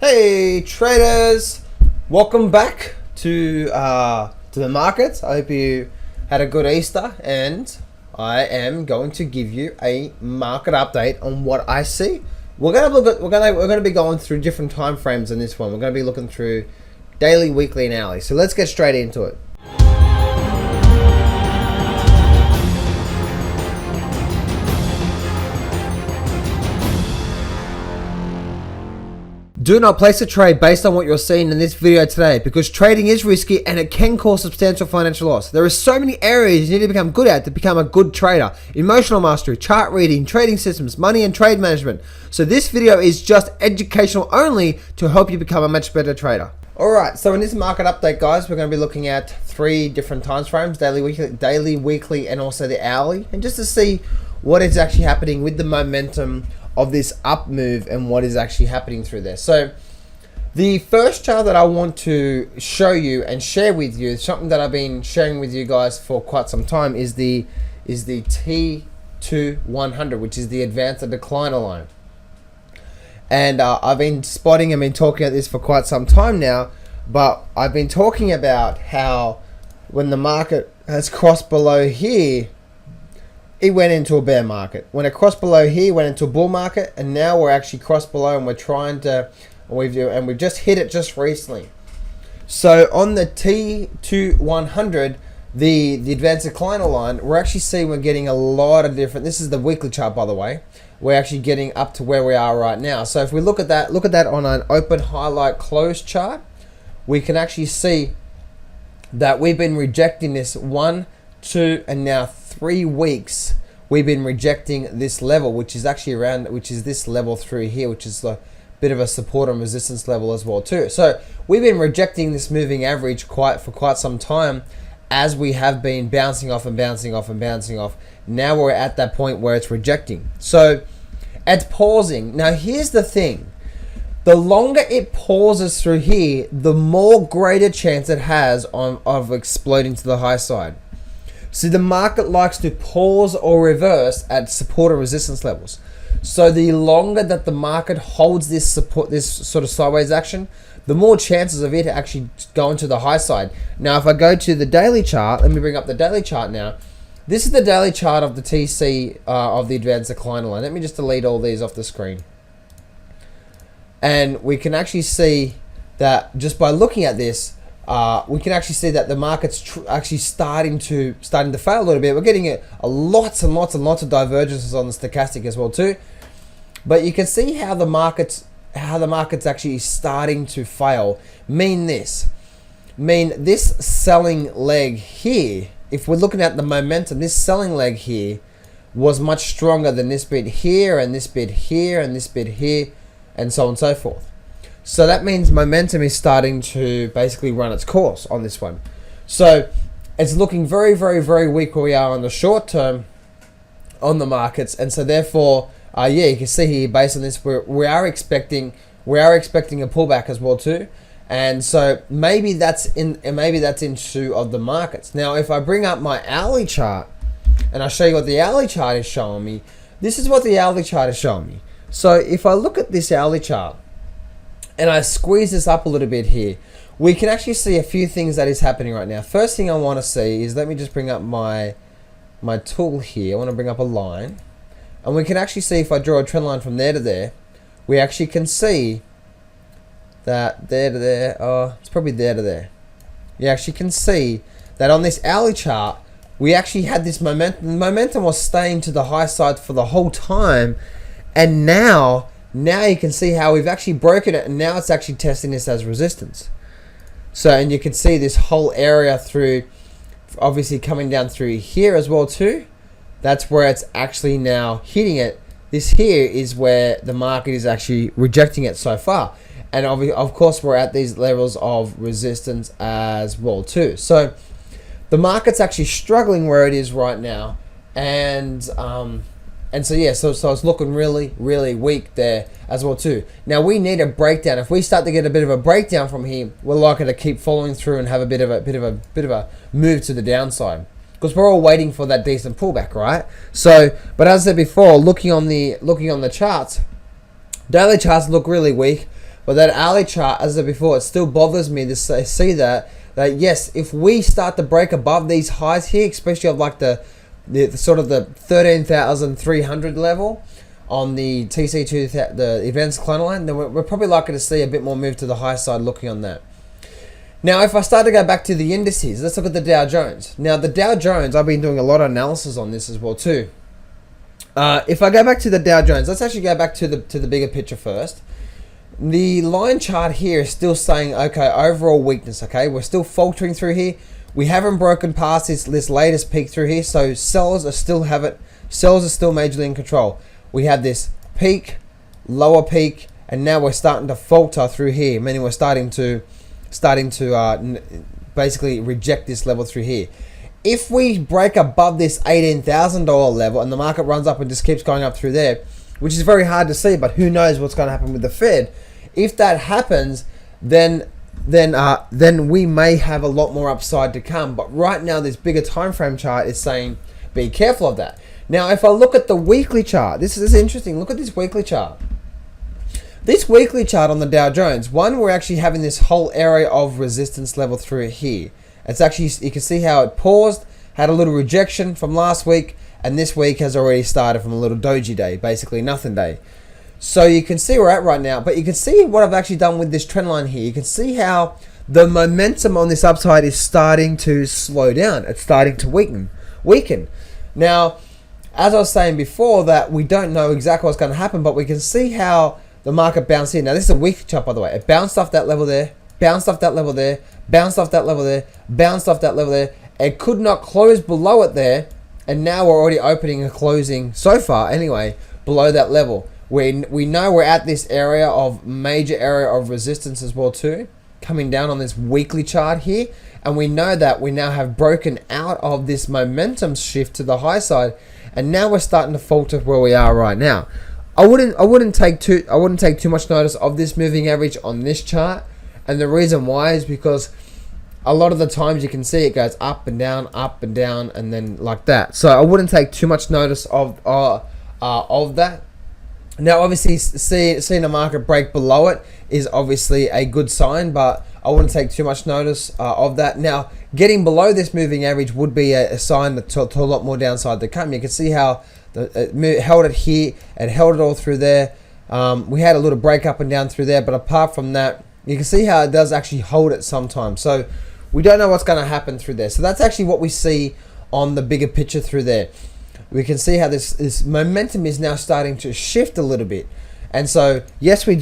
Hey traders, welcome back to the markets. I hope you had a good Easter, and I am going to give you a market update on what I see. We're gonna be going through different time frames in this one. We're gonna be looking through daily, weekly, and hourly. So let's get straight into it. Do not place a trade based on what you're seeing in this video today, because trading is risky and it can cause substantial financial loss. There are so many areas you need to become good at to become a good trader. Emotional mastery, chart reading, trading systems, money and trade management. So this video is just educational only to help you become a much better trader. Alright, so in this market update, guys, we're going to be looking at 3 different time frames, daily, weekly, and also the hourly, and just to see what is actually happening with the momentum of this up move and what is actually happening through there. So the first chart that I want to show you and share with you, something that I've been sharing with you guys for quite some time, is the T2-100, which is the advanced decliner line. And I've been spotting and been talking about this for quite some time now, but I've been talking about how when the market has crossed below here, it went into a bear market. When it crossed below here, went into a bull market, and now we're actually crossed below, and we're trying to, we've just hit it just recently. So on the T2-100, the advanced decliner line, we're actually seeing we're getting a lot of different. This is the weekly chart, by the way. We're actually getting up to where we are right now. So if we look at that on an open, highlight, close chart, we can actually see that we've been rejecting this 1, 2, and now 3 weeks. We've been rejecting this level, which is this level through here, which is a bit of a support and resistance level as well too. So we've been rejecting this moving average for quite some time, as we have been bouncing off and bouncing off and bouncing off. Now we're at that point where it's rejecting. So it's pausing. Now here's the thing. The longer it pauses through here, the more greater chance it has of exploding to the high side. See, the market likes to pause or reverse at support or resistance levels. So the longer that the market holds this support, this sort of sideways action, the more chances of it actually going to the high side. Now, if I go to the daily chart, let me bring up the daily chart now. This is the daily chart of the TC of the advanced decliner line. Let me just delete all these off the screen. And we can actually see that just by looking at this, we can actually see that the market's actually starting to fail a little bit. We're getting lots and lots of divergences on the stochastic as well too. But you can see how the market's actually starting to fail. This selling leg here, if we're looking at the momentum, this selling leg here was much stronger than this bit here, and this bit here, and this bit here, and so on and so forth. So that means momentum is starting to basically run its course on this one. So it's looking very, very, very weak where we are on the short term on the markets, and so therefore, you can see here based on this, we are expecting a pullback as well too, and so maybe that's in shoe of the markets. Now, if I bring up my hourly chart and I show you what the hourly chart is showing me, this is what the hourly chart is showing me. So if I look at this hourly chart, and I squeeze this up a little bit here, we can actually see a few things that is happening right now. First thing I want to see is, let me just bring up my tool here. I want to bring up a line. And we can actually see, if I draw a trend line from there to there, we actually can see that there to there, it's probably there to there. You actually can see that on this hourly chart, we actually had this momentum. The momentum was staying to the high side for the whole time. And now you can see how we've actually broken it, and now it's actually testing this as resistance. So, and you can see this whole area through, obviously coming down through here as well too. That's where it's actually now hitting it. This here is where the market is actually rejecting it so far. And of course, we're at these levels of resistance as well too. So the market's actually struggling where it is right now. And so it's looking really, really weak there as well too. Now we need a breakdown. If we start to get a bit of a breakdown from here, we're likely to keep following through and have a bit of a move to the downside, because we're all waiting for that decent pullback, right? So, but as I said before, looking on the charts, daily charts look really weak. But that hourly chart, as I said before, it still bothers me to see that yes, if we start to break above these highs here, especially of like the sort of the 13,300 level on the TC2, the events cloner line, then we're probably likely to see a bit more move to the high side looking on that. Now, if I start to go back to the indices, let's look at the Dow Jones. Now, the Dow Jones, I've been doing a lot of analysis on this as well too. If I go back to the Dow Jones, let's actually go back to the bigger picture first. The line chart here is still saying, okay, overall weakness, okay? We're still faltering through here. We haven't broken past this latest peak through here, so sellers are still majorly in control. We have this peak, lower peak, and now we're starting to falter through here, meaning we're starting to basically reject this level through here. If we break above this $18,000 level and the market runs up and just keeps going up through there, which is very hard to see, but who knows what's going to happen with the Fed. If that happens, then we may have a lot more upside to come. But right now, this bigger time frame chart is saying be careful of that. Now, if I look at the weekly chart, this is interesting. Look at this weekly chart. This weekly chart on the Dow Jones, we're actually having this whole area of resistance level through here. It's actually, you can see how it paused, had a little rejection from last week, and this week has already started from a little doji day, basically nothing day. So you can see where we're at right now, but you can see what I've actually done with this trend line here. You can see how the momentum on this upside is starting to slow down. It's starting to weaken. Now, as I was saying before, that we don't know exactly what's going to happen, but we can see how the market bounced here. Now, this is a weekly chart, by the way. It bounced off that level there, bounced off that level there, bounced off that level there, bounced off that level there. It could not close below it there, and now we're already opening and closing, so far anyway, below that level. We know we're at this major area of resistance as well too, coming down on this weekly chart here, and we know that we now have broken out of this momentum shift to the high side, and now we're starting to falter where we are right now. I wouldn't take too much notice of this moving average on this chart, and the reason why is because a lot of the times you can see it goes up and down, and then like that. So I wouldn't take too much notice of that. Now, obviously, seeing the market break below it is obviously a good sign, but I wouldn't take too much notice of that. Now, getting below this moving average would be a sign to a lot more downside to come. You can see how it held it here, it held it all through there. We had a little break up and down through there, but apart from that, you can see how it does actually hold it sometimes. So we don't know what's going to happen through there. So that's actually what we see on the bigger picture through there. We can see how this momentum is now starting to shift a little bit. And so, yes, we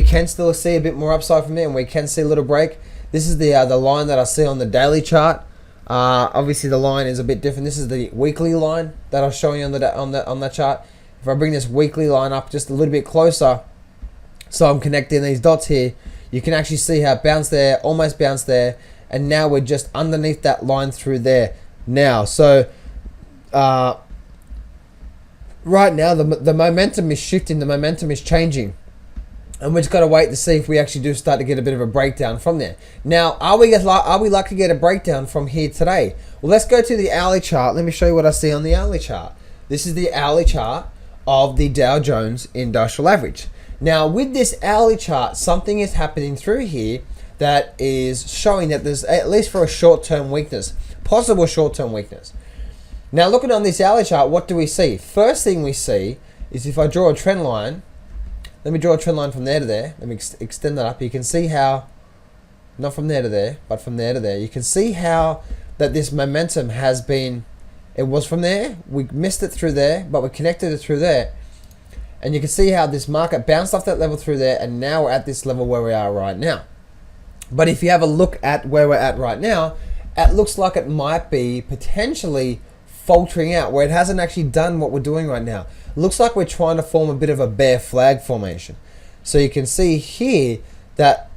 can still see a bit more upside from there, and we can see a little break. This is the line that I see on the daily chart. Obviously, the line is a bit different. This is the weekly line that I was showing you on that chart. If I bring this weekly line up just a little bit closer, so I'm connecting these dots here, you can actually see how it bounced there, almost bounced there, and now we're just underneath that line through there now. So right now the momentum is shifting, the momentum is changing, and we just got to wait to see if we actually do start to get a bit of a breakdown from there. Now, are we likely to get a breakdown from here today? Well, let's go to the hourly chart. Let me show you what I see on the hourly chart. This is the hourly chart of the Dow Jones Industrial Average. Now, with this hourly chart, something is happening through here that is showing that there's, at least for a short-term weakness, possible short-term weakness. Now, looking on this hourly chart, what do we see? First thing we see is if I draw a trend line, let me draw a trend line from there to there. Let me extend that up. You can see how, not from there to there, but from there to there. You can see how that this momentum has been, it was from there. We missed it through there, but we connected it through there. And you can see how this market bounced off that level through there, and now we're at this level where we are right now. But if you have a look at where we're at right now, it looks like it might be potentially faltering out, where it hasn't actually done what we're doing right now. It looks like we're trying to form a bit of a bear flag formation. So you can see here that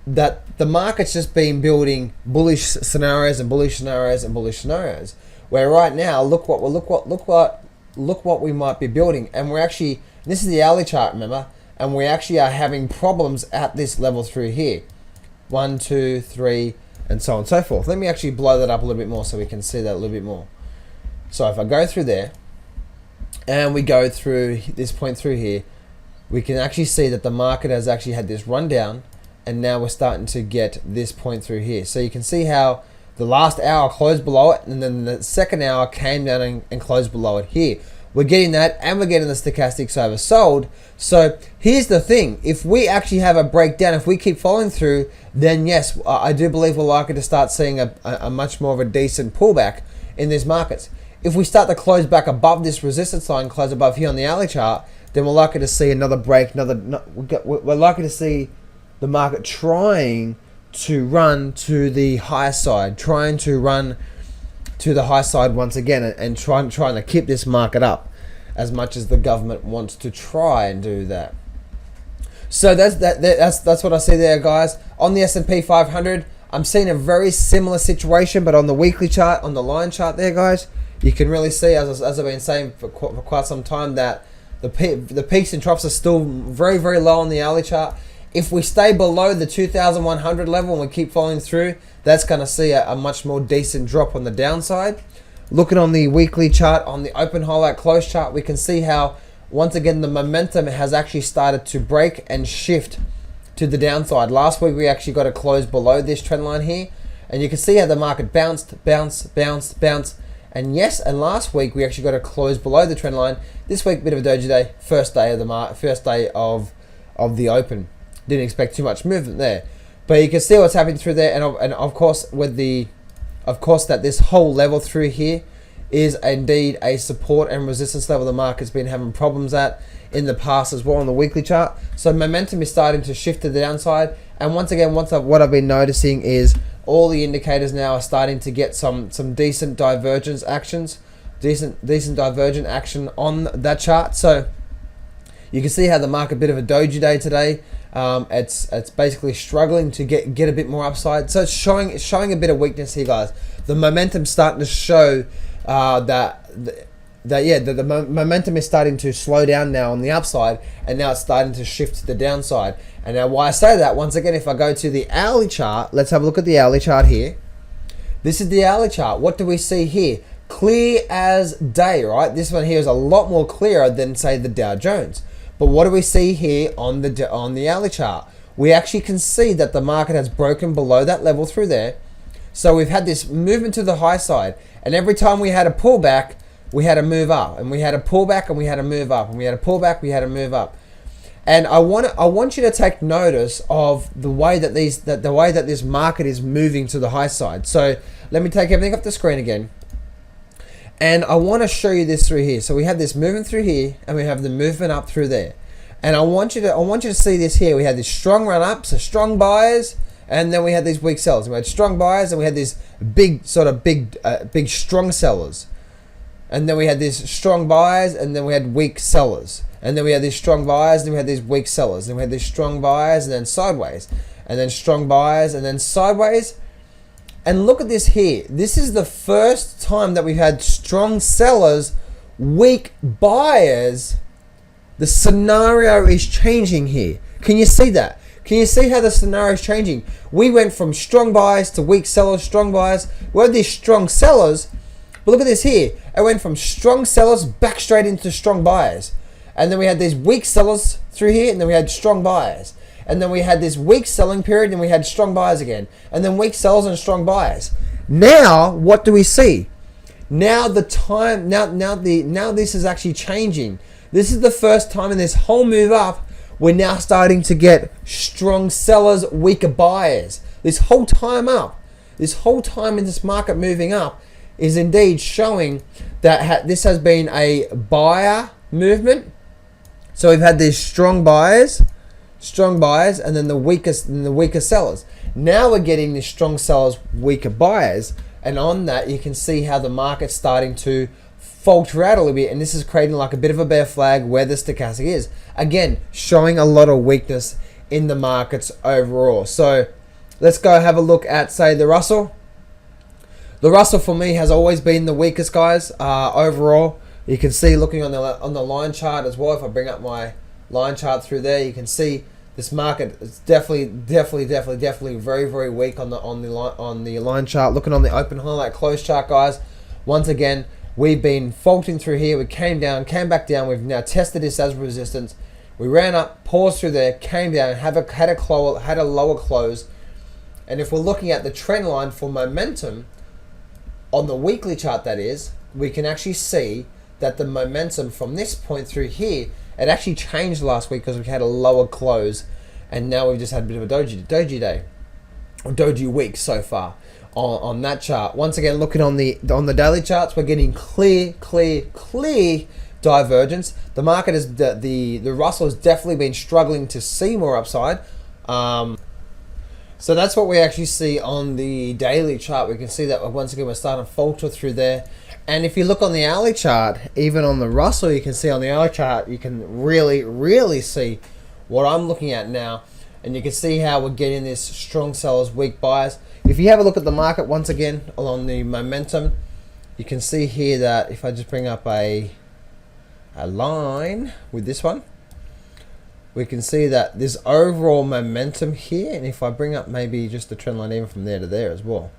the market's just been building bullish scenarios and bullish scenarios and bullish scenarios. Where right now, look what we might be building, and we're actually, this is the hourly chart, remember, and we actually are having problems at this level through here. 1, 2, 3, and so on and so forth. Let me actually blow that up a little bit more so we can see that a little bit more. So if I go through there, and we go through this point through here, we can actually see that the market has actually had this rundown, and now we're starting to get this point through here. So you can see how the last hour closed below it, and then the second hour came down and closed below it here. We're getting that, and we're getting the stochastics oversold. So here's the thing. If we actually have a breakdown, if we keep following through, then yes, I do believe we're likely to start seeing a much more of a decent pullback in these markets. If we start to close back above this resistance line, close above here on the hourly chart, then we're likely to see another break. We're likely to see the market trying to run to the high side, trying to run to the high side once again, and trying to keep this market up as much as the government wants to try and do that. So that's what I see there, guys. On the S&P 500, I'm seeing a very similar situation, but on the weekly chart, on the line chart there, guys, you can really see, as I've been saying for quite some time, that the peaks and troughs are still very, very low on the hourly chart. If we stay below the 2,100 level and we keep following through, that's going to see a much more decent drop on the downside. Looking on the weekly chart, on the open highlight close chart, we can see how, once again, the momentum has actually started to break and shift to the downside. Last week, we actually got a close below this trend line here, and you can see how the market bounced. And yes, and last week, we actually got a close below the trend line. This week, bit of a doji day, first day of the open. Didn't expect too much movement there, but you can see what's happening through there, and of course that this whole level through here is indeed a support and resistance level the market's been having problems at in the past as well on the weekly chart. So momentum is starting to shift to the downside, and once again, what I've been noticing is all the indicators now are starting to get some decent divergence actions, decent divergent action on that chart. So you can see how the market, bit of a doji day today. It's basically struggling to get a bit more upside. So it's showing a bit of weakness here, guys. The momentum's starting to show the momentum is starting to slow down now on the upside, and now it's starting to shift to the downside. And now why I say that, once again, if I go to the hourly chart, let's have a look at the hourly chart here. This is the hourly chart. What do we see here? Clear as day, right? This one here is a lot more clearer than, say, the Dow Jones. But what do we see here on the hourly chart? We actually can see that the market has broken below that level through there. So we've had this movement to the high side, and every time we had a pullback, we had a move up, and we had a pullback, and we had a move up, and we had a pullback, we had a move up. And I want you to take notice of the way that this market is moving to the high side. So let me take everything off the screen again. And I want to show you this through here. So we have this movement through here, and we have the movement up through there. And I want you to see this here. We had this strong run up, so strong buyers, and then we had these weak sellers. We had strong buyers, and we had these big strong sellers. And then we had these strong buyers, and then we had weak sellers. And then we had these strong buyers, and then we had these weak sellers. Then we had these strong buyers, and then sideways. And then strong buyers, and then sideways. And look at this here. This is the first time that we've had strong sellers, weak buyers. The scenario is changing here. Can you see that? Can you see how the scenario is changing? We went from strong buyers to weak sellers, strong buyers. We had these strong sellers. But look at this here. It went from strong sellers back straight into strong buyers. And then we had these weak sellers through here, and then we had strong buyers. And then we had this weak selling period, and we had strong buyers again. And then weak sellers and strong buyers. Now, what do we see? Now this is actually changing. This is the first time in this whole move up, we're now starting to get strong sellers, weaker buyers. This whole time in this market moving up is indeed showing that this has been a buyer movement. So we've had these strong buyers, and then the weaker sellers. Now we're getting these strong sellers, weaker buyers, and on that you can see how the market's starting to falter out a little bit, and this is creating like a bit of a bear flag where the stochastic is. Again, showing a lot of weakness in the markets overall. So let's go have a look at, say, the Russell. The Russell for me has always been the weakest, guys, overall. You can see, looking on the line chart as well, if I bring up my line chart through there, you can see this market is definitely very, very weak on the line chart. Looking on the open highlight close chart, guys, once again, we've been faulting through here. We came down, came back down. We've now tested this as resistance. We ran up, paused through there, came down, had a lower close. And if we're looking at the trend line for momentum, on the weekly chart that is, we can actually see that the momentum from this point through here, it actually changed last week because we had a lower close, and now we've just had a bit of a doji day, or doji week so far on that chart. Once again, looking on the daily charts, we're getting clear divergence. The market is the Russell has definitely been struggling to see more upside. So that's what we actually see on the daily chart. We can see that once again we're starting to falter through there. And if you look on the hourly chart, even on the Russell, you can see on the hourly chart, you can really see what I'm looking at now. And you can see how we're getting this strong sellers, weak buyers. If you have a look at the market once again along the momentum, you can see here that if I just bring up a line with this one, we can see that this overall momentum here, and if I bring up maybe just the trend line even from there to there as well,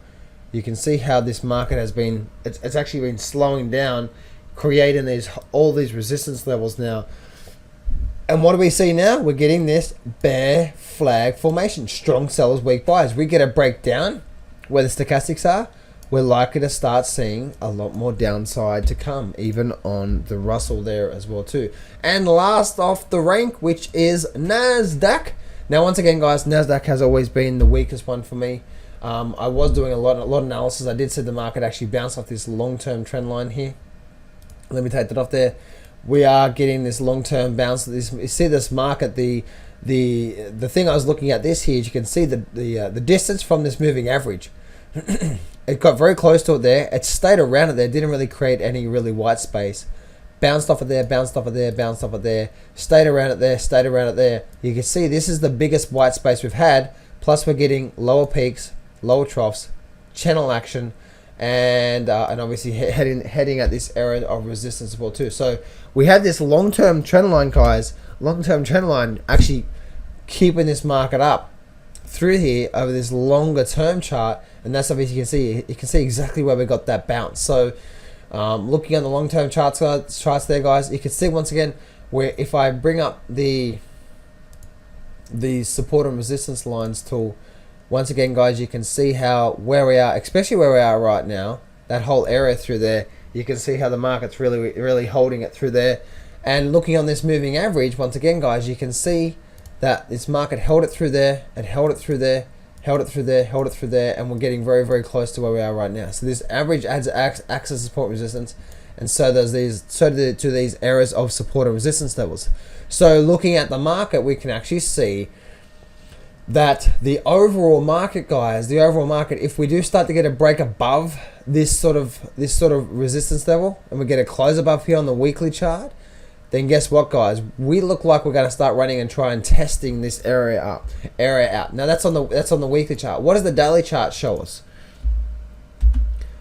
you can see how this market has been, it's actually been slowing down, creating all these resistance levels now. And what do we see now? We're getting this bear flag formation, strong sellers, weak buyers. We get a breakdown where the stochastics are, we're likely to start seeing a lot more downside to come, even on the Russell there as well too. And last off the rank, which is Nasdaq. Now, once again, guys, Nasdaq has always been the weakest one for me. I was doing a lot of analysis. I did see the market actually bounce off this long-term trend line here. Let me take that off there. We are getting this long-term bounce. You see this market, the thing I was looking at this here is you can see the distance from this moving average. It got very close to it there. It stayed around it there. Didn't really create any really white space. Bounced off of there, bounced off of there, bounced off of there. Stayed around it there, stayed around it there. You can see this is the biggest white space we've had. Plus we're getting lower peaks, lower troughs, channel action, and obviously heading at this area of resistance as well too. So we have this long-term trend line, guys. Long-term trend line actually keeping this market up through here over this longer term chart, and that's obviously you can see exactly where we got that bounce. So looking at the long-term charts there, guys, you can see once again where if I bring up the support and resistance lines tool, once again, guys, you can see how where we are, especially where we are right now, that whole area through there, you can see how the market's really holding it through there. And looking on this moving average, once again, guys, you can see that this market held it through there, and held it through there, held it through there, held it through there, and we're getting very close to where we are right now. So this average acts as support resistance, and so does to these areas of support and resistance levels. So looking at the market, we can actually see that the overall market, guys, if we do start to get a break above this sort of resistance level, and we get a close above here on the weekly chart, then guess what, guys? We look like we're going to start running and try and testing this area out. Now that's on the weekly chart. What does the daily chart show us?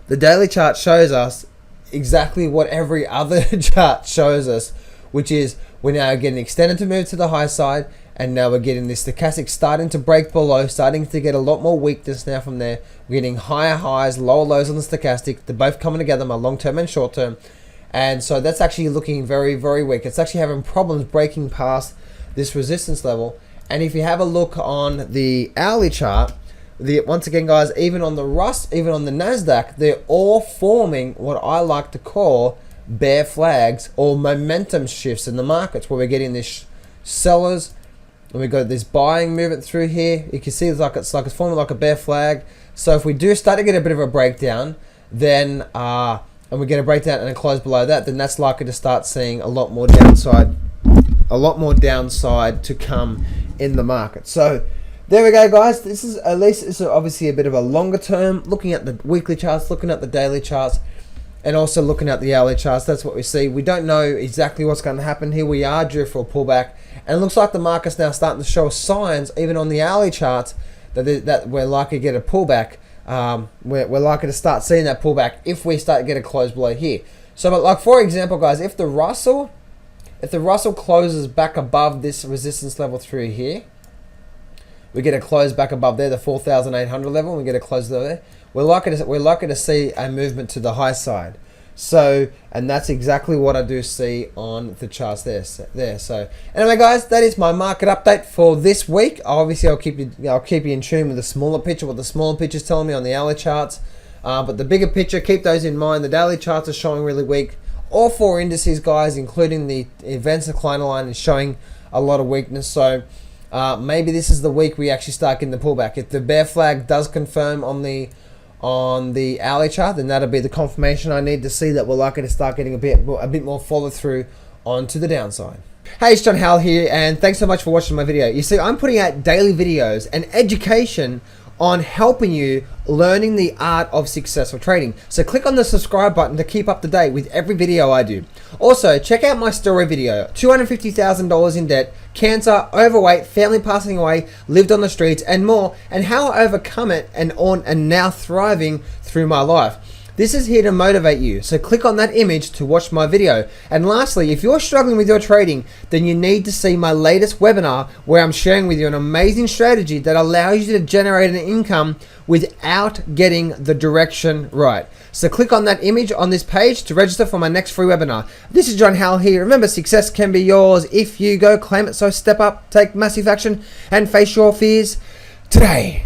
The daily chart shows us exactly what every other chart shows us, which is we're now getting extended to move to the high side, and now we're getting this stochastic starting to break below, starting to get a lot more weakness now from there. We're getting higher highs, lower lows on the stochastic. They're both coming together, my long-term and short-term. And so that's actually looking very weak. It's actually having problems breaking past this resistance level. And if you have a look on the hourly chart, once again, guys, even on the Nasdaq, they're all forming what I like to call bear flags or momentum shifts in the markets, where we're getting this sellers, and we got this buying movement through here. You can see it's forming like a bear flag. So if we do start to get a bit of a breakdown, then and we get a breakdown and a close below that, then that's likely to start seeing a lot more downside to come in the market. So there we go, guys. This is obviously a bit of a longer term, looking at the weekly charts, looking at the daily charts, and also looking at the hourly charts. That's what we see. We don't know exactly what's going to happen here. We are due for a pullback, and it looks like the market's now starting to show signs, even on the hourly charts, that we're likely to get a pullback. We're likely to start seeing that pullback if we start to get a close below here. So, but like for example, guys, if the Russell closes back above this resistance level through here, we get a close back above there, the 4,800 level, and we get a close there. We're likely to see a movement to the high side. So, and that's exactly what I do see on the charts there. So, anyway, guys, that is my market update for this week. Obviously, I'll keep you in tune with the smaller picture, what the smaller picture is telling me on the hourly charts. But the bigger picture, keep those in mind. The daily charts are showing really weak. All 4 indices, guys, including the advanced decliner line, is showing a lot of weakness. So, maybe this is the week we actually start getting the pullback. If the bear flag does confirm on the hourly chart, then that'll be the confirmation I need to see that we're likely to start getting a bit more follow through onto the downside. Hey, it's John Howell here, and thanks so much for watching my video. You see, I'm putting out daily videos and education on helping you learning the art of successful trading. So click on the subscribe button to keep up to date with every video I do. Also, check out my story video, $250,000 in debt, cancer, overweight, family passing away, lived on the streets, and more, and how I overcome it and now thriving through my life. This is here to motivate you, so click on that image to watch my video. And lastly, if you're struggling with your trading, then you need to see my latest webinar where I'm sharing with you an amazing strategy that allows you to generate an income without getting the direction right. So click on that image on this page to register for my next free webinar. This is John Howell here. Remember, success can be yours if you go claim it, so step up, take massive action, and face your fears today.